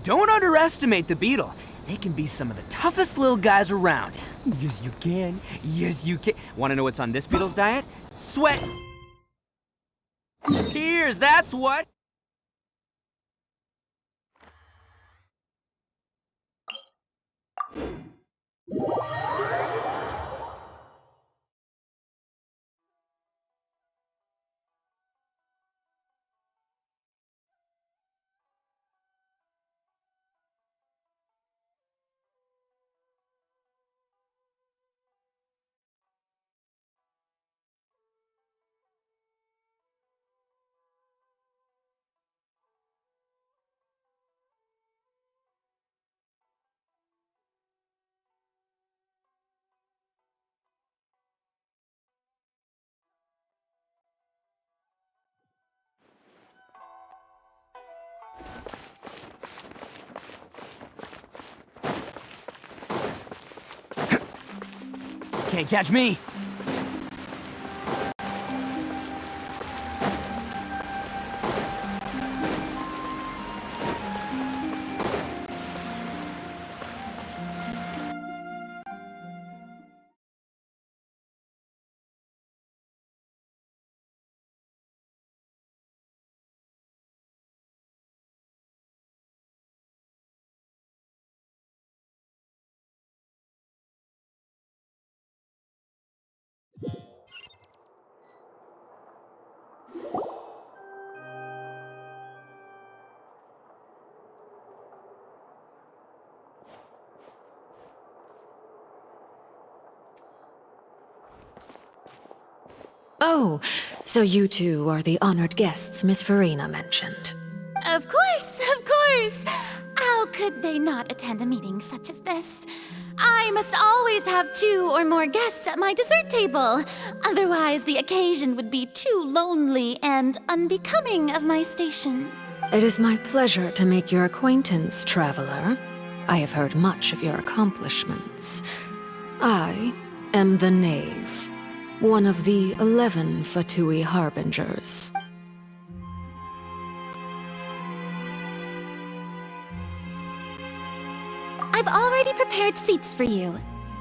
Don't underestimate the beetle. They can be some of the toughest little guys around. Yes, you can. Yes, you can. Want to know what's on this beetle's diet? Sweat. Tears, that's what. Can't catch me. Oh, so you two are the honored guests Miss Farina mentioned. Of course, of course! How could they not attend a meeting such as this? I must always have 2 or more guests at my dessert table. Otherwise, the occasion would be too lonely and unbecoming of my station. It is my pleasure to make your acquaintance, traveler. I have heard much of your accomplishments. I am the Knave, one of the 11 Fatui Harbingers. I've already prepared seats for you.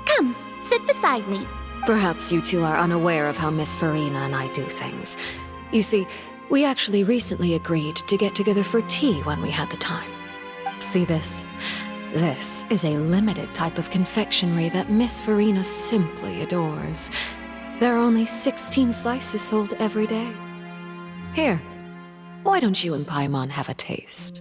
Come, sit beside me. Perhaps you two are unaware of how Miss Farina and I do things. You see, we actually recently agreed to get together for tea when we had the time. See this? This is a limited type of confectionery that Miss Farina simply adores. There are only 16 slices sold every day. Here, why don't you and Paimon have a taste?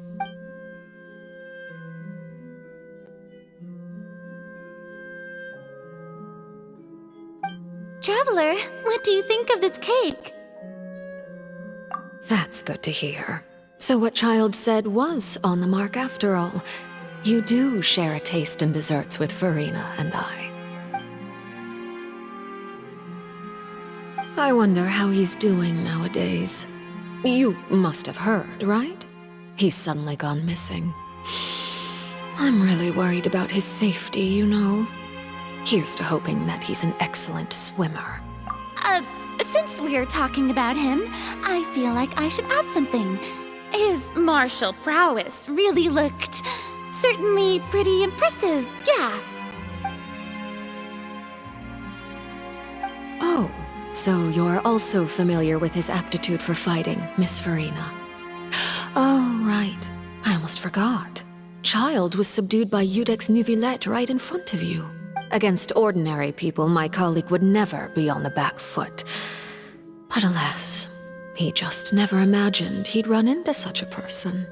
Traveler, what do you think of this cake? That's good to hear. So what Child said was on the mark after all. You do share a taste in desserts with Farina and I. I wonder how he's doing nowadays. You must have heard, right? He's suddenly gone missing. I'm really worried about his safety, you know. Here's to hoping that he's an excellent swimmer. Since we're talking about him, I feel like I should add something. His martial prowess really looked certainly pretty impressive, yeah. Oh, so you're also familiar with his aptitude for fighting, Miss Farina. Oh, right. I almost forgot. Child was subdued by Udex Nuvillette right in front of you. Against ordinary people, my colleague would never be on the back foot. But alas, he just never imagined he'd run into such a person.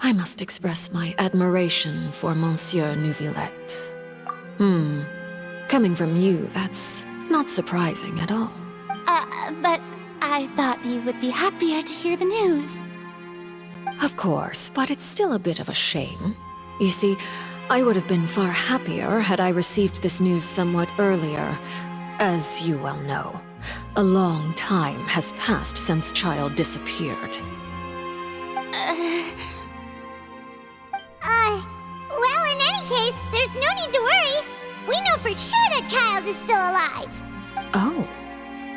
I must express my admiration for Monsieur Nuvillette. Coming from you, that's not surprising at all. But I thought you would be happier to hear the news. Of course, but it's still a bit of a shame. You see, I would have been far happier had I received this news somewhat earlier. As you well know, a long time has passed since Child disappeared. Well, in any case, there's no need to worry. We know for sure that Child is still alive. Oh,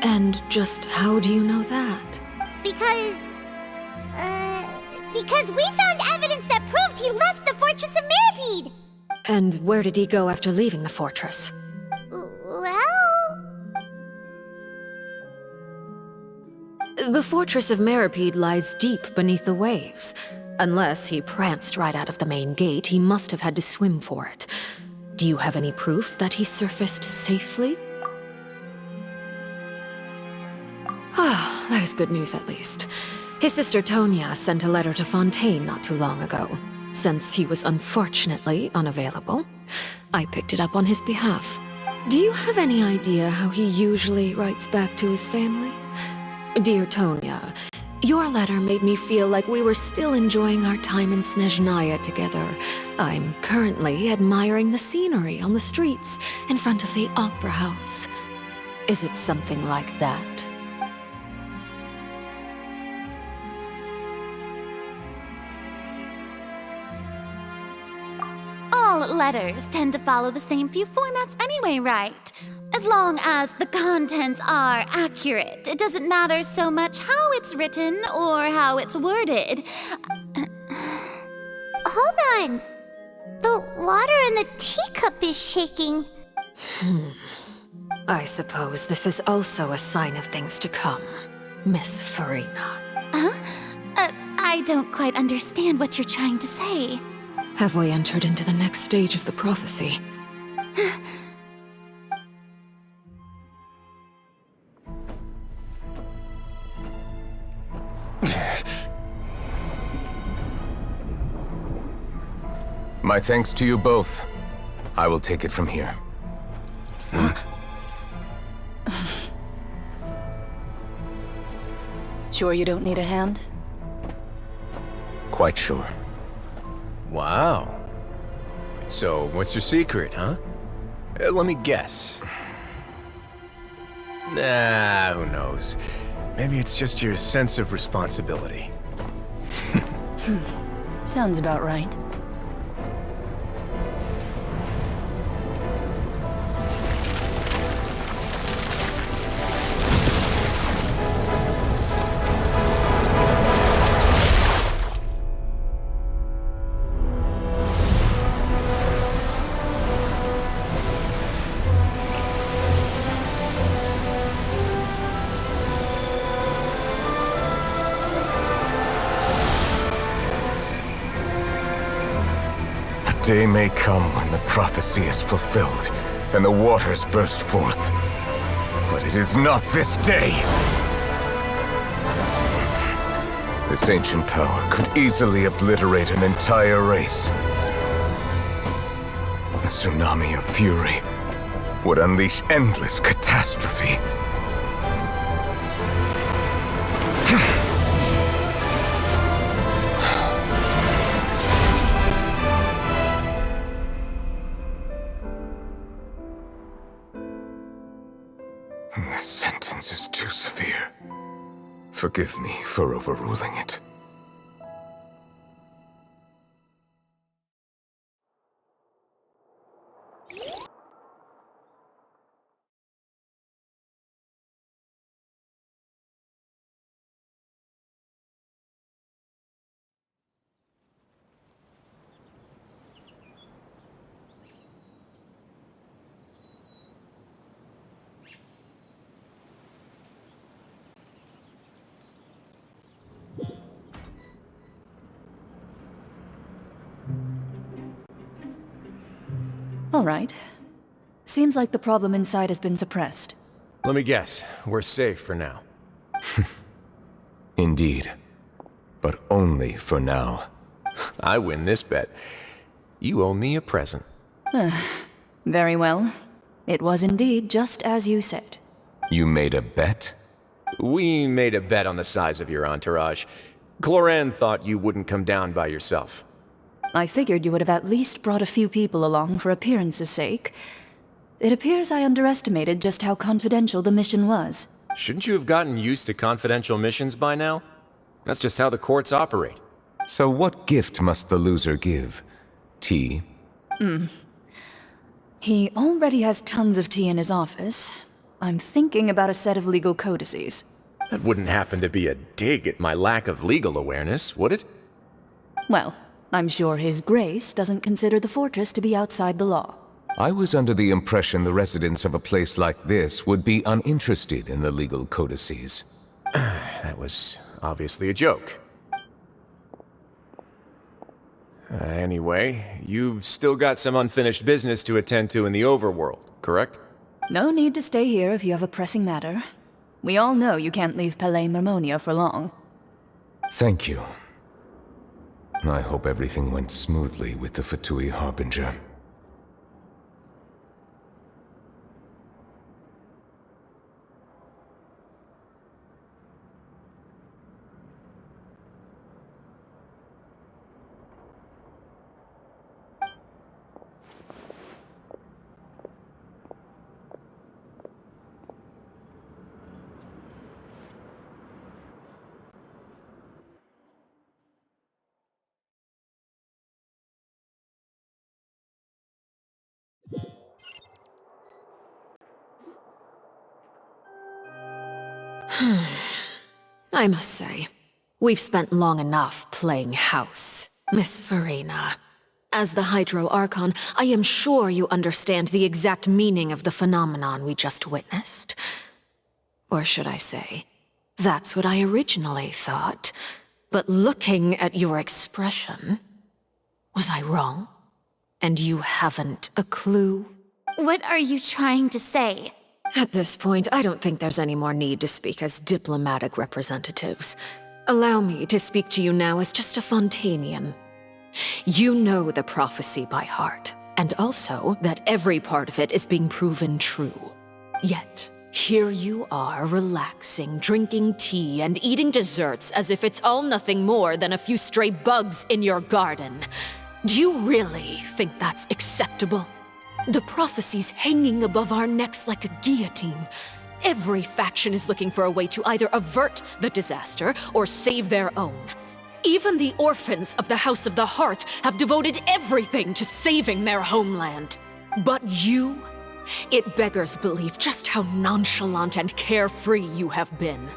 and just how do you know that? Because, Because we found evidence that proved he left the Fortress of Mirapede! And where did he go after leaving the fortress? Well... The Fortress of Mirapede lies deep beneath the waves. Unless he pranced right out of the main gate, he must have had to swim for it. Do you have any proof that he surfaced safely? Ah, that is good news at least. His sister Tonya sent a letter to Fontaine not too long ago. Since he was unfortunately unavailable, I picked it up on his behalf. Do you have any idea how he usually writes back to his family? Dear Tonya, your letter made me feel like we were still enjoying our time in Snezhnaya together. I'm currently admiring the scenery on the streets in front of the Opera House. Is it something like that? All letters tend to follow the same few formats anyway, right? As long as the contents are accurate, it doesn't matter so much how it's written or how it's worded. Hold on. The water in the teacup is shaking. I suppose this is also a sign of things to come, Miss Farina. Huh? I don't quite understand what you're trying to say. Have we entered into the next stage of the prophecy? My thanks to you both. I will take it from here. Sure you don't need a hand? Quite sure. Wow. So, what's your secret, huh? Let me guess. Nah, who knows? Maybe it's just your sense of responsibility. Sounds about right. Day may come when the prophecy is fulfilled, and the waters burst forth. But it is not this day! This ancient power could easily obliterate an entire race. A tsunami of fury would unleash endless catastrophe. This sentence is too severe. Forgive me for overruling it. All right. Seems like the problem inside has been suppressed. Let me guess. We're safe for now. Indeed. But only for now. I win this bet. You owe me a present. Very well. It was indeed just as you said. You made a bet? We made a bet on the size of your entourage. Cloran thought you wouldn't come down by yourself. I figured you would have at least brought a few people along for appearance's sake. It appears I underestimated just how confidential the mission was. Shouldn't you have gotten used to confidential missions by now? That's just how the courts operate. So what gift must the loser give? Tea? He already has tons of tea in his office. I'm thinking about a set of legal codices. That wouldn't happen to be a dig at my lack of legal awareness, would it? Well, I'm sure His Grace doesn't consider the fortress to be outside the law. I was under the impression the residents of a place like this would be uninterested in the legal codices. That was obviously a joke. Anyway, you've still got some unfinished business to attend to in the overworld, correct? No need to stay here if you have a pressing matter. We all know you can't leave Palais Mermonia for long. Thank you. I hope everything went smoothly with the Fatui Harbinger. I must say, we've spent long enough playing house, Miss Farina. As the Hydro Archon, I am sure you understand the exact meaning of the phenomenon we just witnessed. Or should I say, that's what I originally thought. But looking at your expression, was I wrong? And you haven't a clue? What are you trying to say? At this point, I don't think there's any more need to speak as diplomatic representatives. Allow me to speak to you now as just a Fontainian. You know the prophecy by heart, and also that every part of it is being proven true. Yet, here you are relaxing, drinking tea, and eating desserts as if it's all nothing more than a few stray bugs in your garden. Do you really think that's acceptable? The prophecy's hanging above our necks like a guillotine. Every faction is looking for a way to either avert the disaster or save their own. Even the orphans of the House of the Hearth have devoted everything to saving their homeland. But you? It beggars belief just how nonchalant and carefree you have been.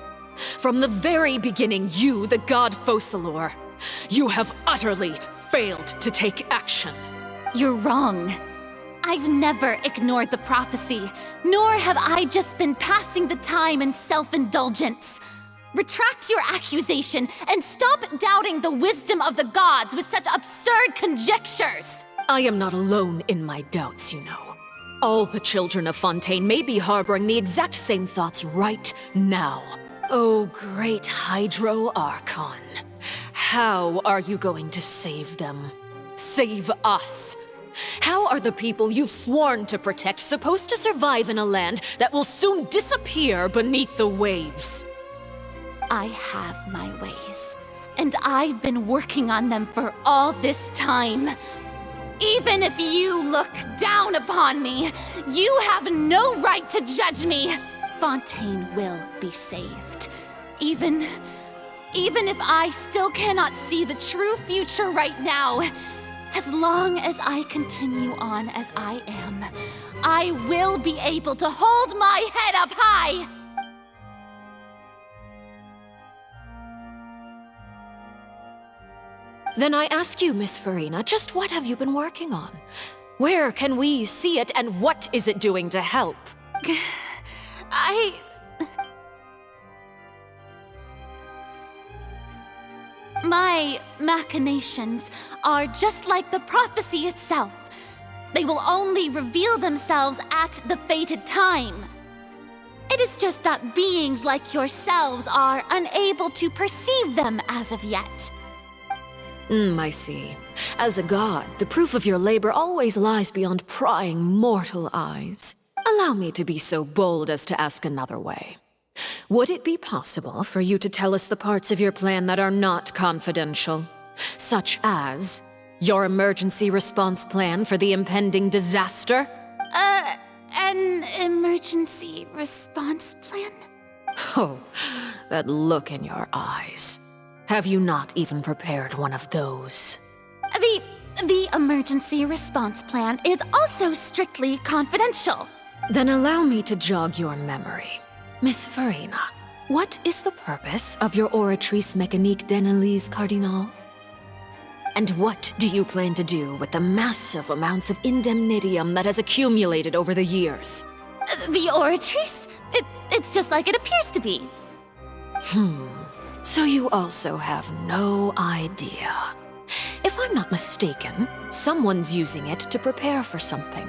From the very beginning, you, the god Focalor, you have utterly failed to take action. You're wrong. I've never ignored the prophecy, nor have I just been passing the time in self-indulgence. Retract your accusation and stop doubting the wisdom of the gods with such absurd conjectures! I am not alone in my doubts, you know. All the children of Fontaine may be harboring the exact same thoughts right now. Oh, great Hydro Archon. How are you going to save them? Save us? How are the people you've sworn to protect supposed to survive in a land that will soon disappear beneath the waves? I have my ways, and I've been working on them for all this time. Even if you look down upon me, you have no right to judge me. Fontaine will be saved. Even if I still cannot see the true future right now, as long as I continue on as I am, I will be able to hold my head up high! Then I ask you, Miss Farina, just what have you been working on? Where can we see it, and what is it doing to help? My machinations are just like the prophecy itself. They will only reveal themselves at the fated time. It is just that beings like yourselves are unable to perceive them as of yet. I see. As a god, the proof of your labor always lies beyond prying mortal eyes. Allow me to be so bold as to ask another way. Would it be possible for you to tell us the parts of your plan that are not confidential? Such as your emergency response plan for the impending disaster? An emergency response plan? Oh, that look in your eyes. Have you not even prepared one of those? The emergency response plan is also strictly confidential. Then allow me to jog your memory. Miss Farina, what is the purpose of your Oratrice Mécanique d'Analyse Cardinal? And what do you plan to do with the massive amounts of indemnitium that has accumulated over the years? The Oratrice? It's just like it appears to be. So you also have no idea. If I'm not mistaken, someone's using it to prepare for something.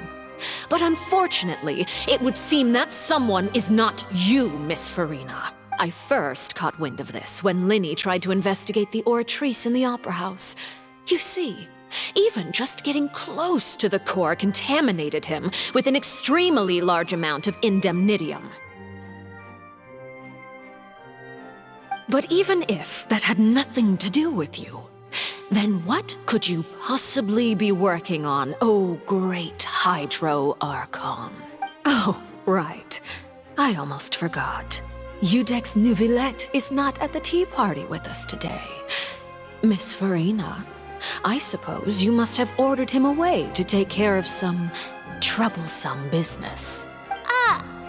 But unfortunately, it would seem that someone is not you, Miss Farina. I first caught wind of this when Linny tried to investigate the Oratrice in the Opera House. You see, even just getting close to the core contaminated him with an extremely large amount of indemnitium. But even if that had nothing to do with you, then what could you possibly be working on, oh great Hydro Archon? Oh, right. I almost forgot. Udex Neuvillette is not at the tea party with us today. Miss Farina, I suppose you must have ordered him away to take care of some troublesome business.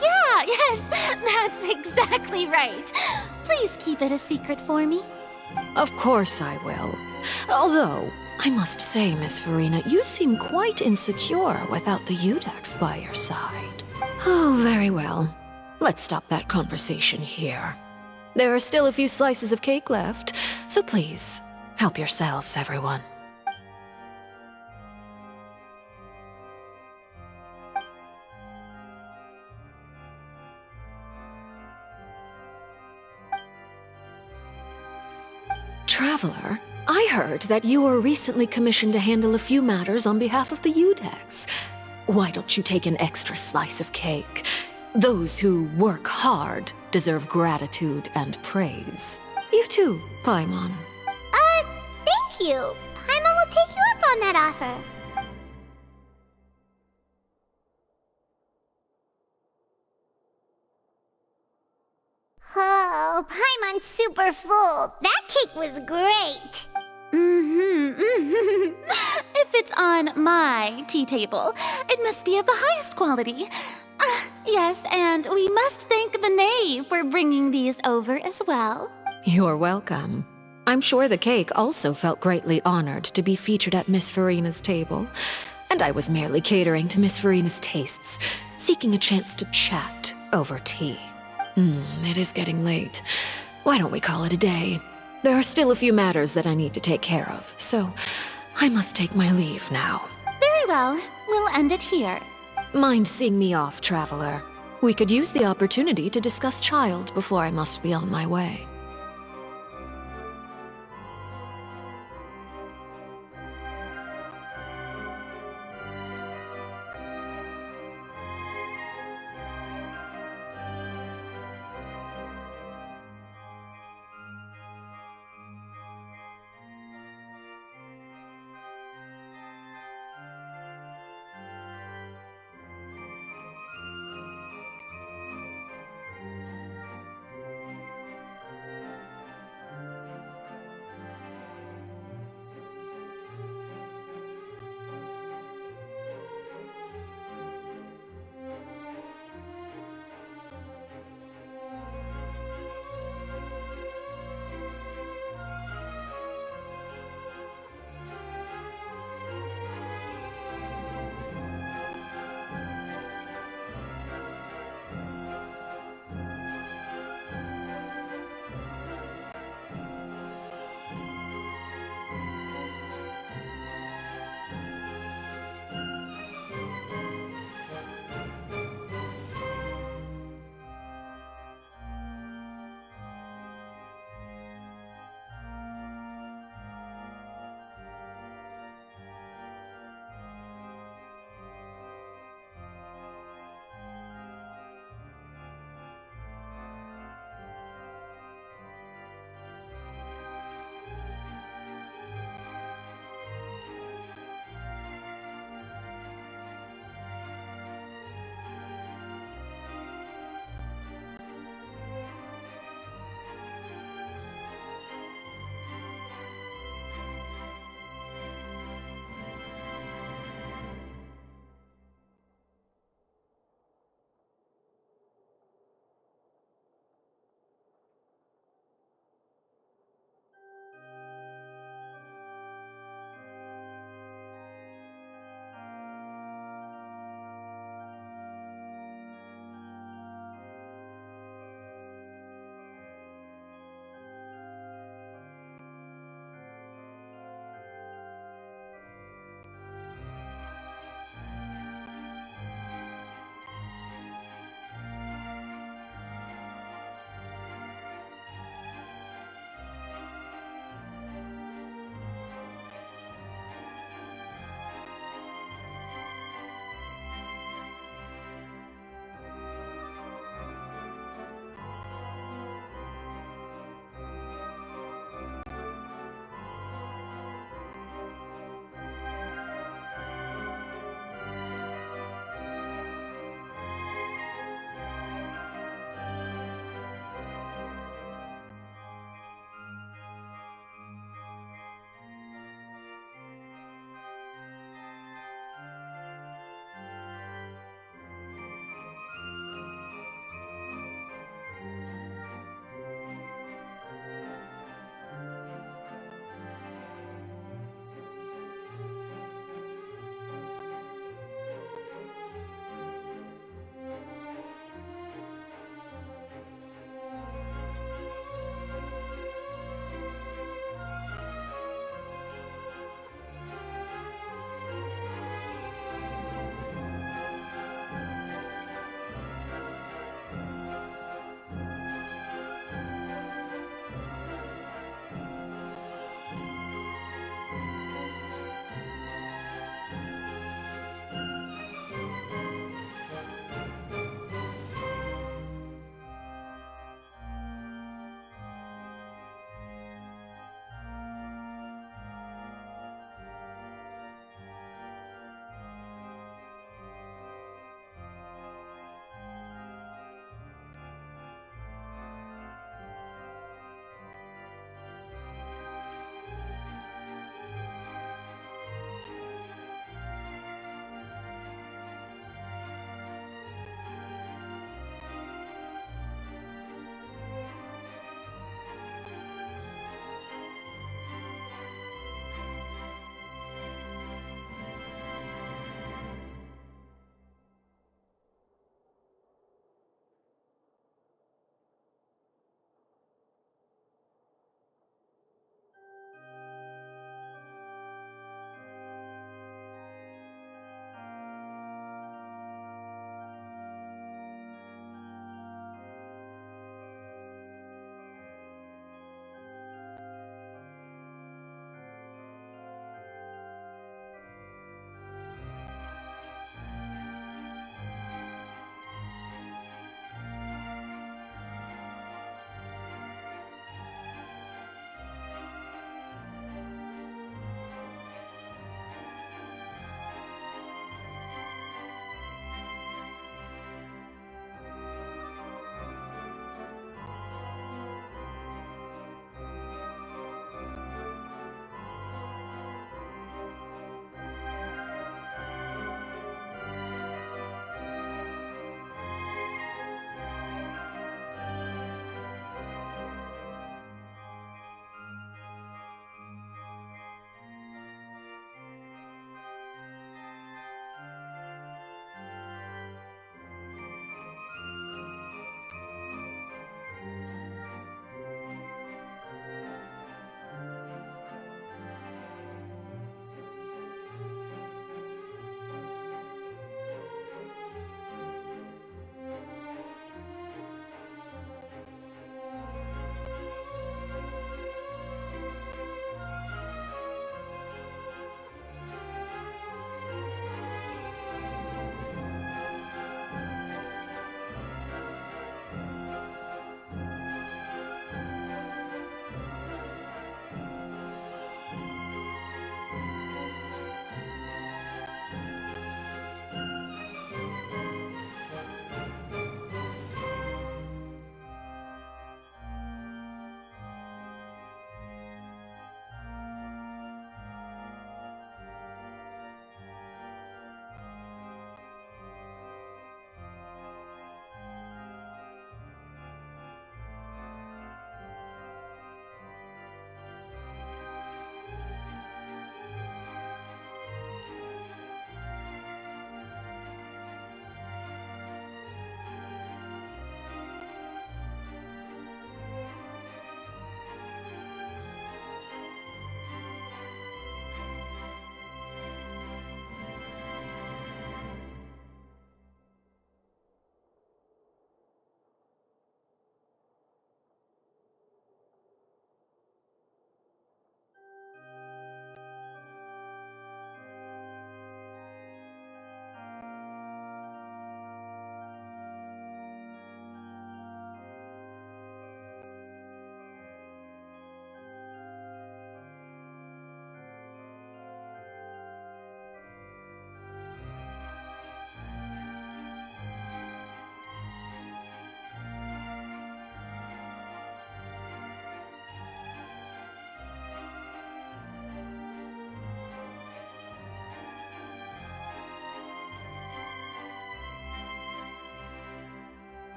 Yeah, yes, that's exactly right. Please keep it a secret for me. Of course I will. Although, I must say, Miss Farina, you seem quite insecure without the Udex by your side. Oh, very well. Let's stop that conversation here. There are still a few slices of cake left, so please, help yourselves, everyone. Traveler, I heard that you were recently commissioned to handle a few matters on behalf of the Udex. Why don't you take an extra slice of cake? Those who work hard deserve gratitude and praise. You too, Paimon. Thank you. Paimon will take you up on that offer. Oh, Paimon's super full. That cake was great. If it's on my tea table, it must be of the highest quality. Yes, and we must thank the knave for bringing these over as well. You're welcome. I'm sure the cake also felt greatly honored to be featured at Miss Farina's table. And I was merely catering to Miss Farina's tastes, seeking a chance to chat over tea. It is getting late. Why don't we call it a day? There are still a few matters that I need to take care of, so I must take my leave now. Very well, we'll end it here. Mind seeing me off, traveler? We could use the opportunity to discuss Child before I must be on my way.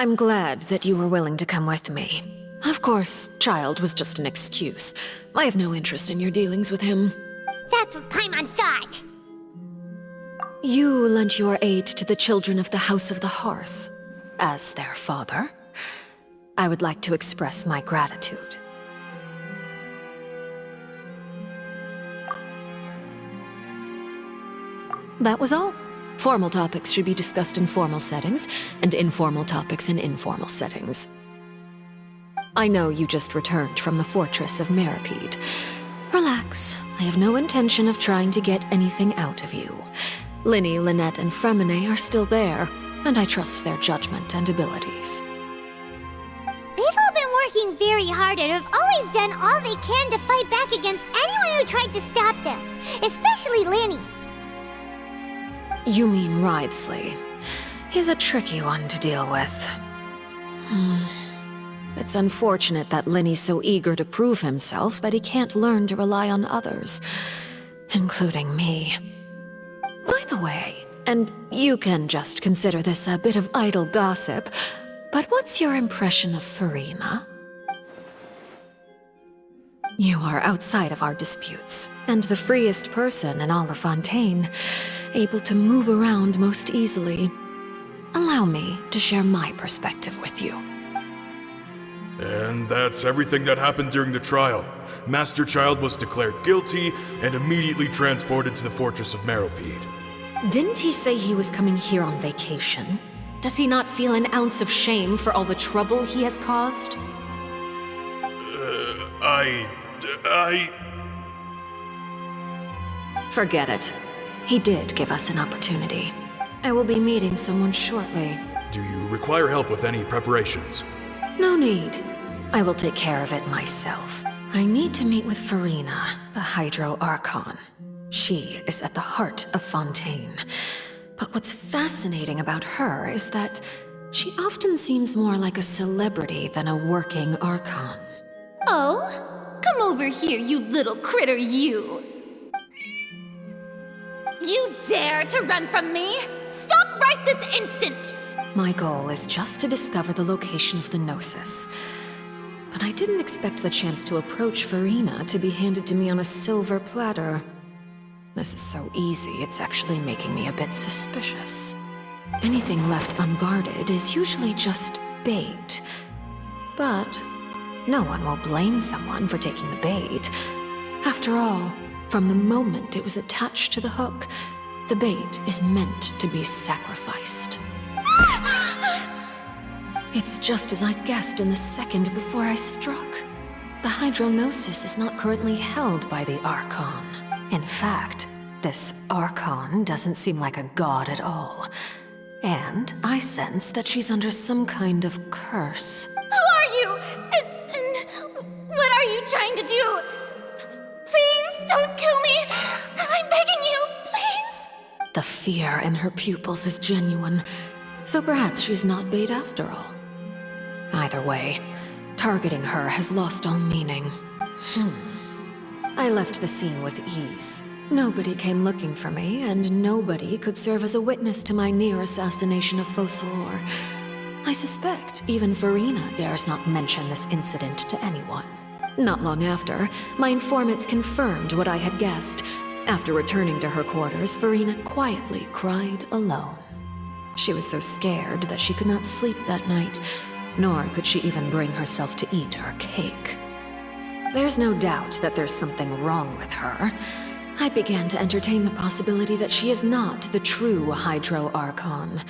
I'm glad that you were willing to come with me. Of course, Child was just an excuse. I have no interest in your dealings with him. That's what Paimon thought. You lent your aid to the children of the House of the Hearth. As their father, I would like to express my gratitude. That was all. Formal topics should be discussed in formal settings, and informal topics in informal settings. I know you just returned from the fortress of Meripede. Relax. I have no intention of trying to get anything out of you. Linny, Lynette, and Fremine are still there, and I trust their judgment and abilities. They've all been working very hard and have always done all they can to fight back against anyone who tried to stop them, especially Linny. You mean Ridesley. He's a tricky one to deal with. It's unfortunate that Linny's so eager to prove himself that he can't learn to rely on others, including me. By the way, and you can just consider this a bit of idle gossip, but what's your impression of Farina? You are outside of our disputes, and the freest person in all of Fontaine, able to move around most easily. Allow me to share my perspective with you. And that's everything that happened during the trial. Master Child was declared guilty and immediately transported to the Fortress of Meripede. Didn't he say he was coming here on vacation? Does he not feel an ounce of shame for all the trouble he has caused? Forget it. He did give us an opportunity. I will be meeting someone shortly. Do you require help with any preparations? No need. I will take care of it myself. I need to meet with Farina, the Hydro Archon. She is at the heart of Fontaine. But what's fascinating about her is that she often seems more like a celebrity than a working Archon. Oh? Come over here, you little critter, you! You dare to run from me? Stop right this instant! My goal is just to discover the location of the Gnosis. But I didn't expect the chance to approach Farina to be handed to me on a silver platter. This is so easy, it's actually making me a bit suspicious. Anything left unguarded is usually just bait. But no one will blame someone for taking the bait. After all, from the moment it was attached to the hook, the bait is meant to be sacrificed. It's just as I guessed in the second before I struck. The Hydrognosis is not currently held by the Archon. In fact, this Archon doesn't seem like a god at all. And I sense that she's under some kind of curse. Who are you? And what are you trying to do? Please don't kill me! I'm begging you, please! The fear in her pupils is genuine, so perhaps she's not bait after all. Either way, targeting her has lost all meaning. I left the scene with ease. Nobody came looking for me, and nobody could serve as a witness to my near assassination of Fossilor. I suspect even Farina dares not mention this incident to anyone. Not long after, my informants confirmed what I had guessed. After returning to her quarters, Farina quietly cried alone. She was so scared that she could not sleep that night, nor could she even bring herself to eat her cake. There's no doubt that there's something wrong with her. I began to entertain the possibility that she is not the true Hydro Archon.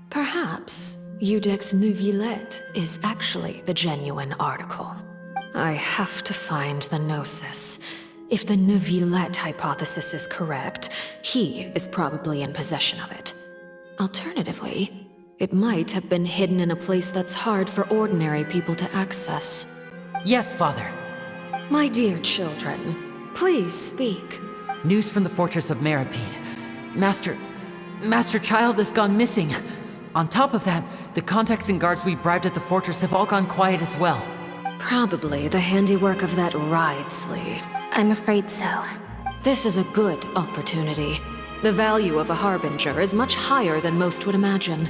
Perhaps Eudex Neuvillette is actually the genuine article. I have to find the Gnosis. If the Neuvillette hypothesis is correct, he is probably in possession of it. Alternatively, it might have been hidden in a place that's hard for ordinary people to access. Yes, Father. My dear children, please speak. News from the Fortress of Meripede. Master Child has gone missing. On top of that, the contacts and guards we bribed at the fortress have all gone quiet as well. Probably the handiwork of that Ridesley. I'm afraid so. This is a good opportunity. The value of a Harbinger is much higher than most would imagine.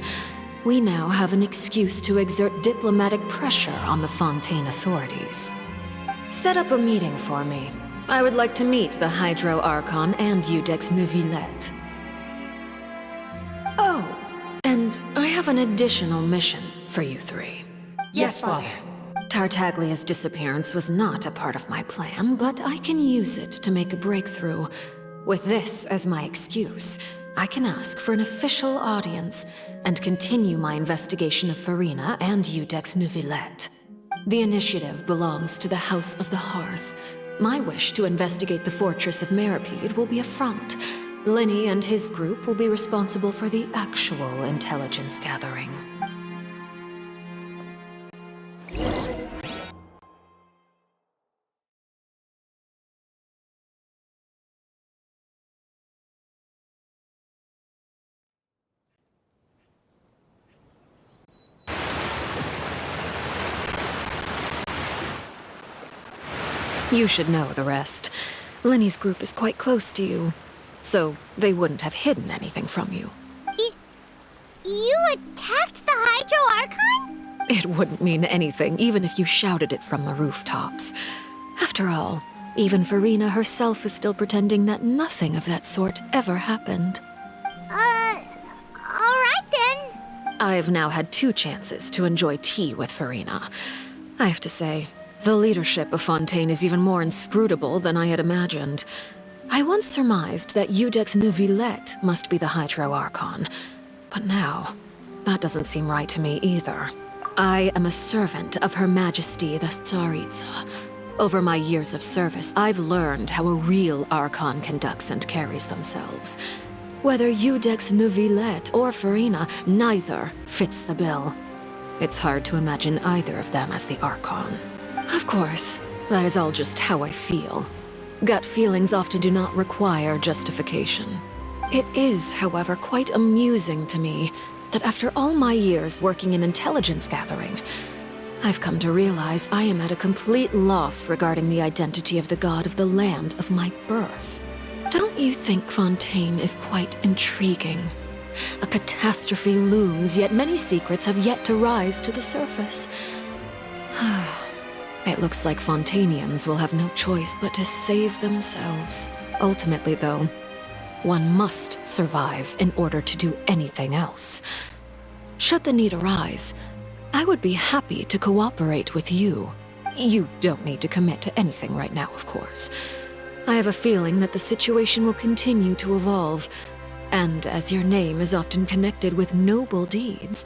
we now have an excuse to exert diplomatic pressure on the Fontaine authorities. Set up a meeting for me. I would like to meet the Hydro Archon and Iudex Neuvillette. Oh, and I have an additional mission for you three. Yes, Father. Tartaglia's disappearance was not a part of my plan, but I can use it to make a breakthrough. With this as my excuse, I can ask for an official audience and continue my investigation of Farina and Iudex Neuvillette. The initiative belongs to the House of the Hearth. My wish to investigate the Fortress of Meripede will be a front. Linny and his group will be responsible for the actual intelligence gathering. You should know the rest. Linny's group is quite close to you, so they wouldn't have hidden anything from you. You attacked the Hydro Archon? It wouldn't mean anything, even if you shouted it from the rooftops. After all, even Farina herself is still pretending that nothing of that sort ever happened. Alright then. I've now had 2 chances to enjoy tea with Farina. I have to say, the leadership of Fontaine is even more inscrutable than I had imagined. I once surmised that Iudex Neuvillette must be the Hydro Archon, but now, that doesn't seem right to me either. I am a servant of Her Majesty the Tsaritsa. Over my years of service, I've learned how a real Archon conducts and carries themselves. Whether Iudex Neuvillette or Farina, neither fits the bill. It's hard to imagine either of them as the Archon. Of course, that is all just how I feel. Gut feelings often do not require justification. It is, however, quite amusing to me that after all my years working in intelligence gathering, I've come to realize I am at a complete loss regarding the identity of the god of the land of my birth. Don't you think Fontaine is quite intriguing? A catastrophe looms, yet many secrets have yet to rise to the surface. It looks like Fontainians will have no choice but to save themselves. Ultimately, though, one must survive in order to do anything else. Should the need arise, I would be happy to cooperate with you. You don't need to commit to anything right now, of course. I have a feeling that the situation will continue to evolve, and as your name is often connected with noble deeds,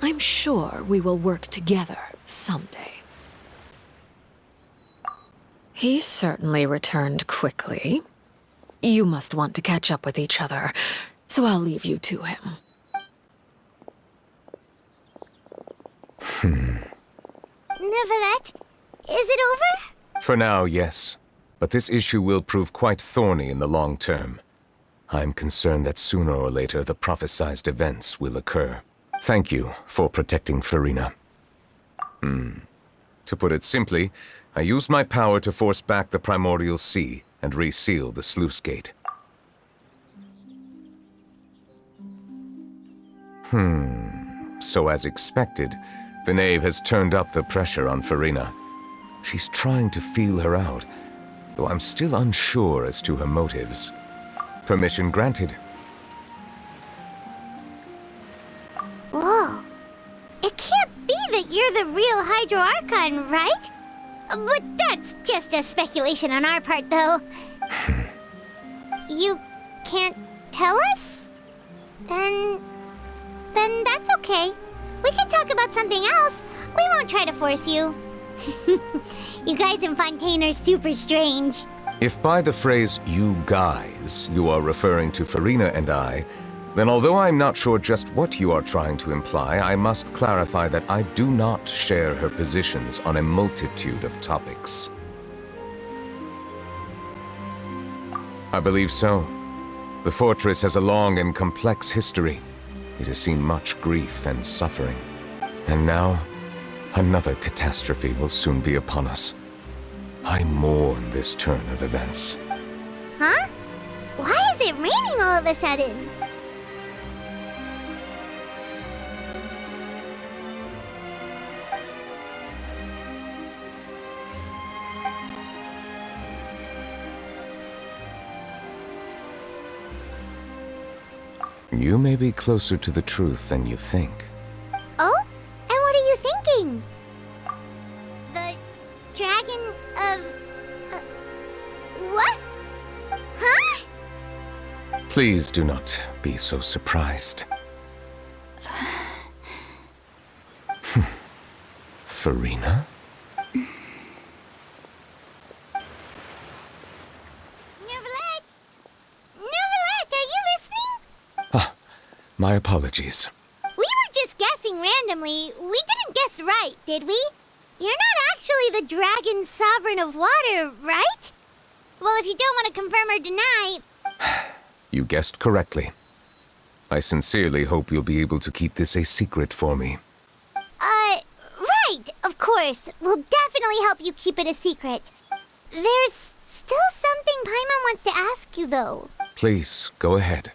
I'm sure we will work together someday. He certainly returned quickly. You must want to catch up with each other, so I'll leave you to him. Neuvillette, is it over? For now, yes. But this issue will prove quite thorny in the long term. I'm concerned that sooner or later the prophesized events will occur. Thank you for protecting Farina. To put it simply, I used my power to force back the Primordial Sea and reseal the sluice gate. So as expected, the knave has turned up the pressure on Farina. She's trying to feel her out, though I'm still unsure as to her motives. Permission granted. Whoa. It can't be that you're the real Hydro Archon, right? But that's just a speculation on our part, though. You can't tell us? Then that's okay. We can talk about something else. We won't try to force you. You guys in Fontaine are super strange. If by the phrase, "you guys," you are referring to Farina and I, then although I'm not sure just what you are trying to imply, I must clarify that I do not share her positions on a multitude of topics. I believe so. The fortress has a long and complex history. It has seen much grief and suffering. And now, another catastrophe will soon be upon us. I mourn this turn of events. Huh? Why is it raining all of a sudden? You may be closer to the truth than you think. Oh? And what are you thinking? The dragon of... what? Huh? Please do not be so surprised. Farina? Neverlet! Neverlet, are you listening? My apologies. We were just guessing randomly. We didn't guess right, did we? You're not actually the dragon sovereign of water, right? Well, if you don't want to confirm or deny... You guessed correctly. I sincerely hope you'll be able to keep this a secret for me. Right, of course. We'll definitely help you keep it a secret. There's still something Paimon wants to ask you, though. Please, go ahead.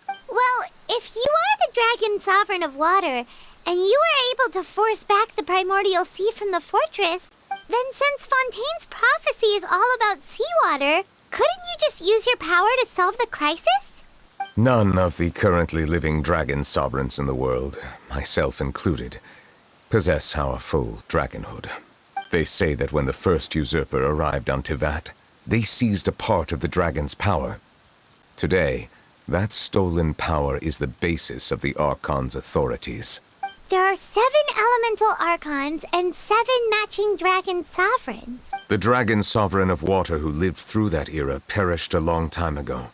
Well, if you are the dragon sovereign of water, and you were able to force back the primordial sea from the fortress, then since Fontaine's prophecy is all about seawater, couldn't you just use your power to solve the crisis? None of the currently living dragon sovereigns in the world, myself included, possess our full dragonhood. They say that when the first usurper arrived on Tivat, they seized a part of the dragon's power. Today, that stolen power is the basis of the Archon's authorities. There are 7 elemental archons and 7 matching dragon sovereigns. The dragon sovereign of water who lived through that era perished a long time ago.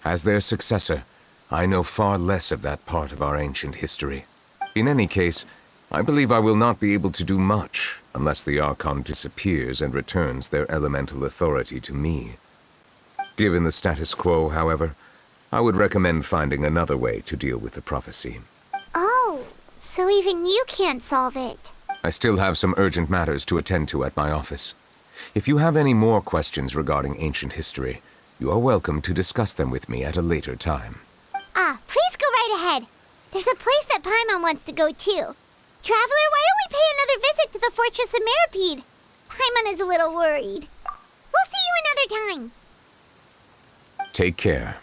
As their successor, I know far less of that part of our ancient history. In any case, I believe I will not be able to do much unless the Archon disappears and returns their elemental authority to me. Given the status quo, however, I would recommend finding another way to deal with the prophecy. Oh, so even you can't solve it. I still have some urgent matters to attend to at my office. If you have any more questions regarding ancient history, you are welcome to discuss them with me at a later time. Please go right ahead. There's a place that Paimon wants to go too. Traveler, why don't we pay another visit to the Fortress of Meripede? Paimon is a little worried. We'll see you another time. Take care.